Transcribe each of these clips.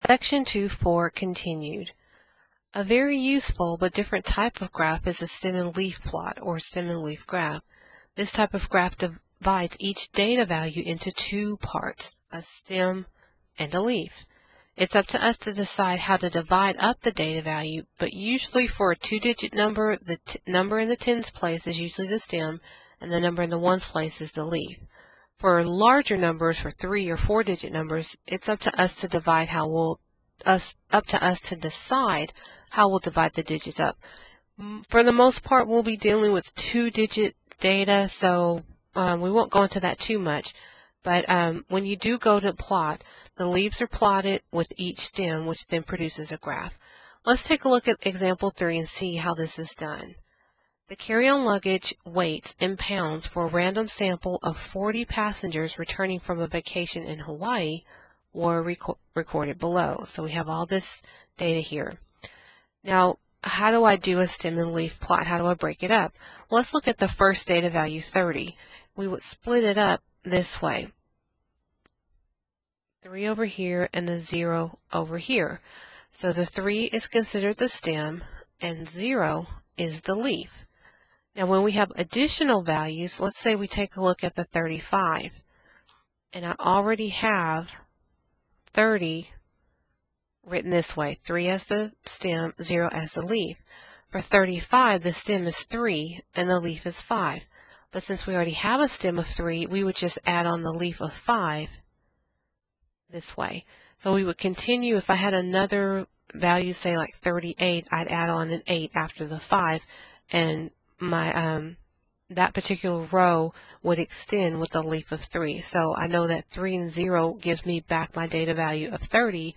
Section 2.4 continued. A very useful but different type of graph is a stem and leaf plot or stem and leaf graph. This type of graph divides each data value into two parts, a stem and a leaf. It's up to us to decide how to divide up the data value, but usually for a two-digit number, the number in the tens place is usually the stem, and the number in the ones place is the leaf. For larger numbers, for 3 or 4-digit numbers, it's up to us to divide decide how we'll divide the digits up. For the most part, we'll be dealing with two-digit data, so we won't go into that too much. But when you do go to plot, the leaves are plotted with each stem, which then produces a graph. Let's take a look at example 3 and see how this is done. The carry-on luggage weights in pounds for a random sample of 40 passengers returning from a vacation in Hawaii were recorded below. So we have all this data here. Now, how do I do a stem and leaf plot? How do I break it up? Well, let's look at the first data value, 30. We would split it up this way. 3 over here and the 0 over here. So the 3 is considered the stem and 0 is the leaf. Now when we have additional values, let's say we take a look at the 35. And I already have 30 written this way, 3 as the stem, 0 as the leaf. For 35, the stem is 3 and the leaf is 5. But since we already have a stem of 3, we would just add on the leaf of 5 this way. So we would continue. If I had another value, say like 38, I'd add on an 8 after the 5, and my that particular row would extend with a leaf of 3. So I know that 3 and 0 gives me back my data value of 30,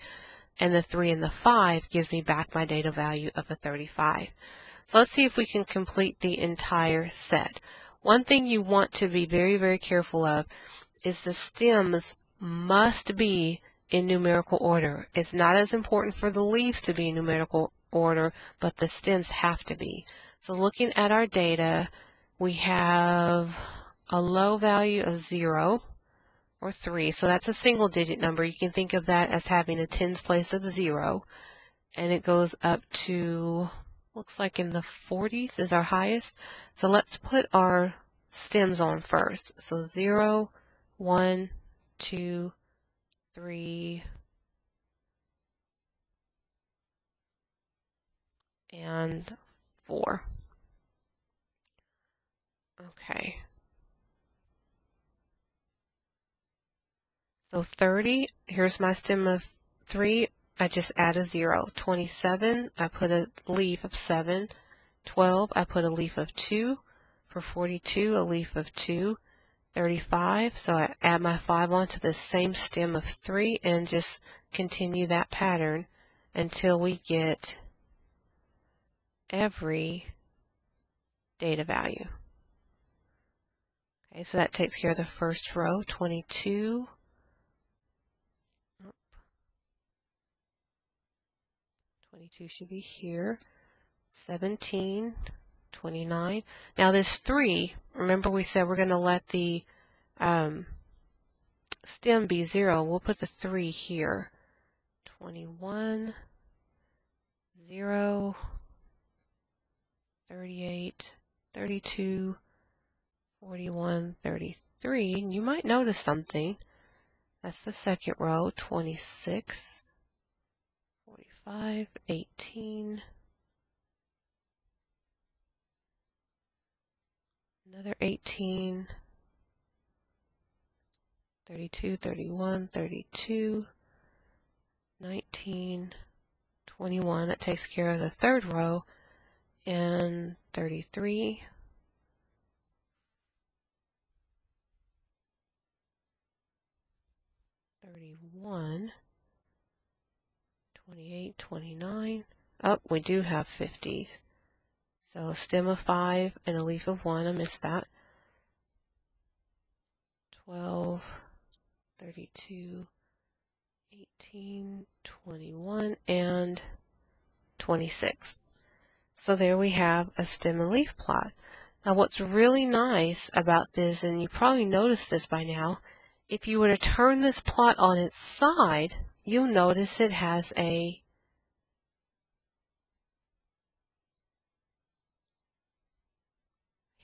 and the 3 and the 5 gives me back my data value of a 35. So let's see if we can complete the entire set. One thing you want to be very, very careful of is the stems must be in numerical order. It's not as important for the leaves to be in numerical order, but the stems have to be. So looking at our data, we have a low value of 0 or 3. So that's a single digit number. You can think of that as having a tens place of 0. And it goes up to, looks like in the 40s is our highest. So let's put our stems on first. So 0, 1, 2, 3, and 4. Okay. So 30, here's my stem of 3. I just add a 0. 27, I put a leaf of 7. 12, I put a leaf of 2. For 42, a leaf of 2. 35, so I add my 5 onto the same stem of 3 and just continue that pattern until we get every data value. Okay, so that takes care of the first row. 22. 22 should be here. 17. 29. Now this 3, remember we said we're going to let the stem be 0. We'll put the 3 here. 21, 0, 38, 32, 41, 33. And you might notice something. That's the second row. 26, 45, 18. Another 18, 32, 31, 32, 19, 21. That takes care of the third row. And 33, 31, 28, 29. Oh, we do have 50. So a stem of 5 and a leaf of 1, I missed that. 12, 32, 18, 21, and 26. So there we have a stem and leaf plot. Now what's really nice about this, and you probably noticed this by now, if you were to turn this plot on its side, you'll notice it has a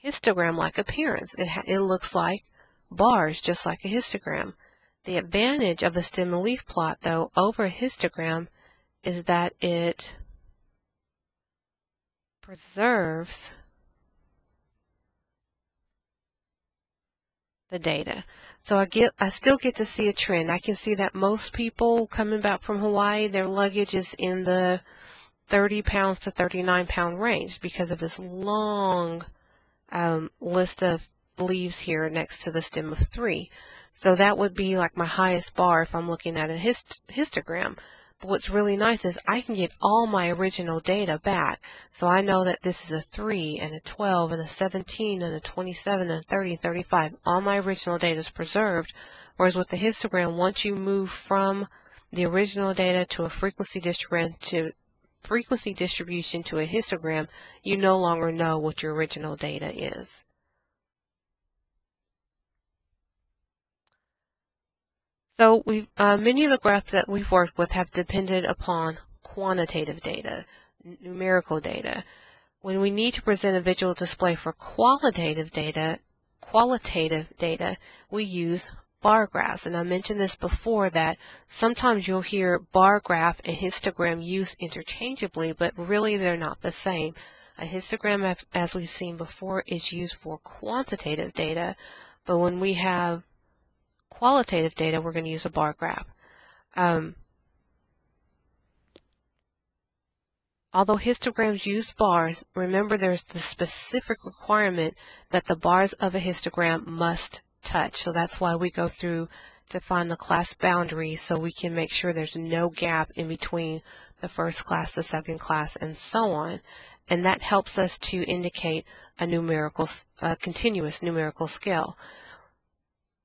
histogram-like appearance. It looks like bars, just like a histogram. The advantage of a stem and leaf plot, though, over a histogram is that it preserves the data. So I still get to see a trend. I can see that most people coming back from Hawaii, their luggage is in the 30 pounds to 39-pound range because of this long list of leaves here next to the stem of 3. So that would be like my highest bar if I'm looking at a histogram. But what's really nice is I can get all my original data back. So I know that this is a 3 and a 12 and a 17 and a 27 and a 30 and 35. All my original data is preserved. Whereas with the histogram, once you move from the original data to a frequency distribution to a histogram, you no longer know what your original data is. So many of the graphs that we've worked with have depended upon quantitative data, numerical data. When we need to present a visual display for qualitative data, we use bar graphs. And I mentioned this before that sometimes you'll hear bar graph and histogram used interchangeably, but really they're not the same. A histogram, as we've seen before, is used for quantitative data, but when we have qualitative data, we're going to use a bar graph. Although histograms use bars, remember there's the specific requirement that the bars of a histogram must touch. So that's why we go through to find the class boundaries so we can make sure there's no gap in between the first class, the second class, and so on. And that helps us to indicate a continuous numerical scale.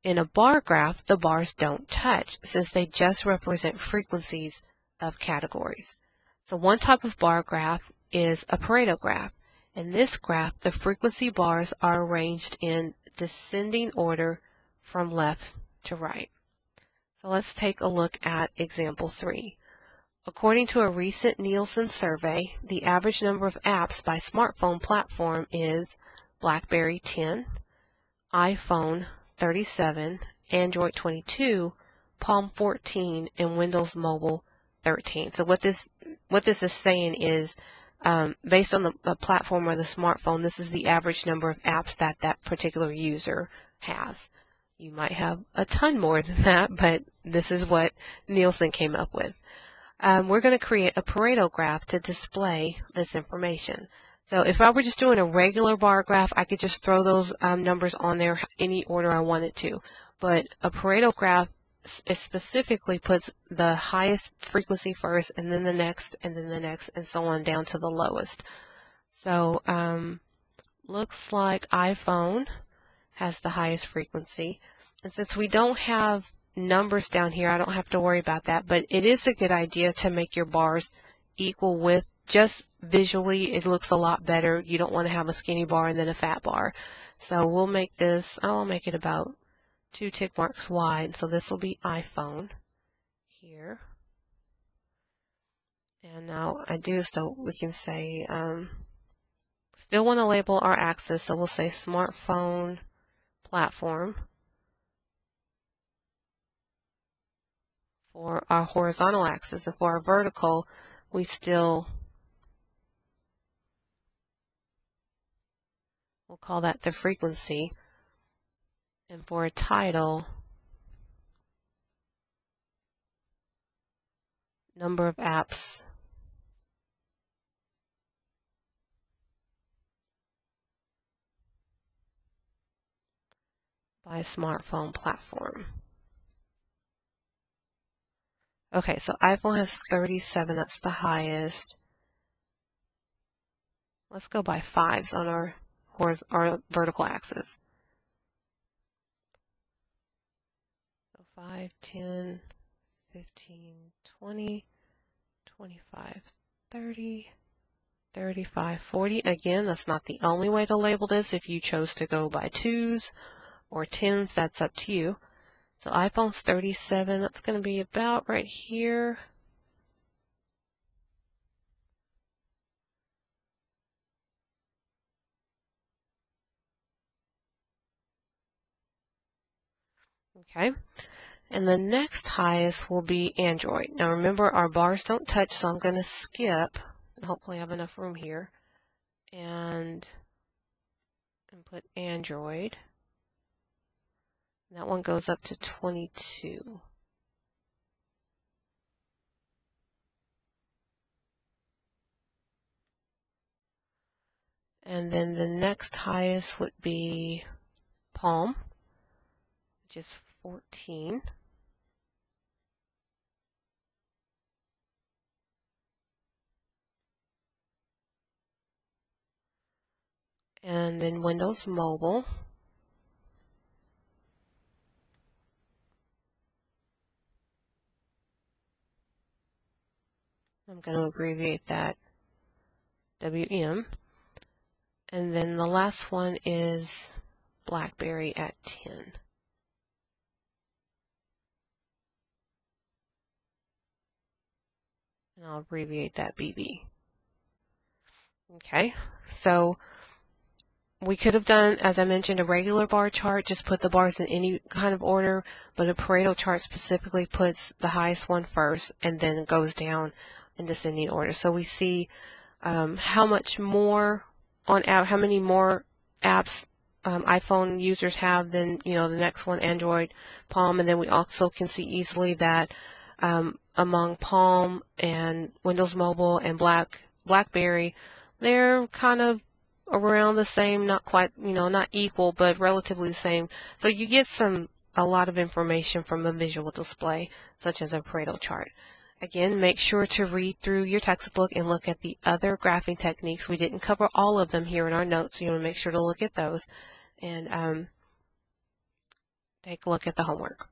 In a bar graph, the bars don't touch since they just represent frequencies of categories. So one type of bar graph is a Pareto graph. In this graph, the frequency bars are arranged in descending order from left to right. So let's take a look at example 3. According to a recent Nielsen survey, the average number of apps by smartphone platform is BlackBerry 10, iPhone 37, Android 22, Palm 14, and Windows Mobile 13. So what this is saying is based on the platform or the smartphone, this is the average number of apps that that particular user has. You might have a ton more than that, but this is what Nielsen came up with. We're going to create a Pareto graph to display this information. So if I were just doing a regular bar graph, I could just throw those numbers on there any order I wanted to. But a Pareto graph specifically puts the highest frequency first, and then the next, and then the next, and so on down to the lowest. So looks like iPhone has the highest frequency. And since we don't have numbers down here, I don't have to worry about that. But it is a good idea to make your bars equal with, just visually, it looks a lot better. You don't want to have a skinny bar and then a fat bar. So we'll make this, I'll make it about 2 tick marks wide. So this will be iPhone here. And now I do, so we can say, still want to label our axis. So we'll say smartphone platform. For our horizontal axis, and for our vertical, we still we'll call that the frequency. And for a title, number of apps by smartphone platform. Okay, so iPhone has 37, that's the highest. Let's go by 5s on our vertical axis. So 5, 10, 15, 20, 25, 30, 35, 40. Again, that's not the only way to label this. If you chose to go by 2s or 10s, that's up to you. So iPhone's 37, that's going to be about right here. Okay, and the next highest will be Android. Now remember, our bars don't touch, so I'm going to skip, and hopefully I have enough room here, and put Android. And that one goes up to 22. And then the next highest would be Palm, which is 14. And then Windows Mobile. I'm going to abbreviate that WM. And then the last one is BlackBerry at 10. And I'll abbreviate that BB. Okay, so we could have done, as I mentioned, a regular bar chart, just put the bars in any kind of order, but a Pareto chart specifically puts the highest one first and then goes down in descending order. So we see how much more on app, how many more apps iPhone users have than the next one, Android, Palm, and then we also can see easily that among Palm and Windows Mobile and BlackBerry, they're kind of around the same, not quite, not equal, but relatively the same. So you get a lot of information from a visual display, such as a Pareto chart. Again, make sure to read through your textbook and look at the other graphing techniques. We didn't cover all of them here in our notes, so you want to make sure to look at those and take a look at the homework.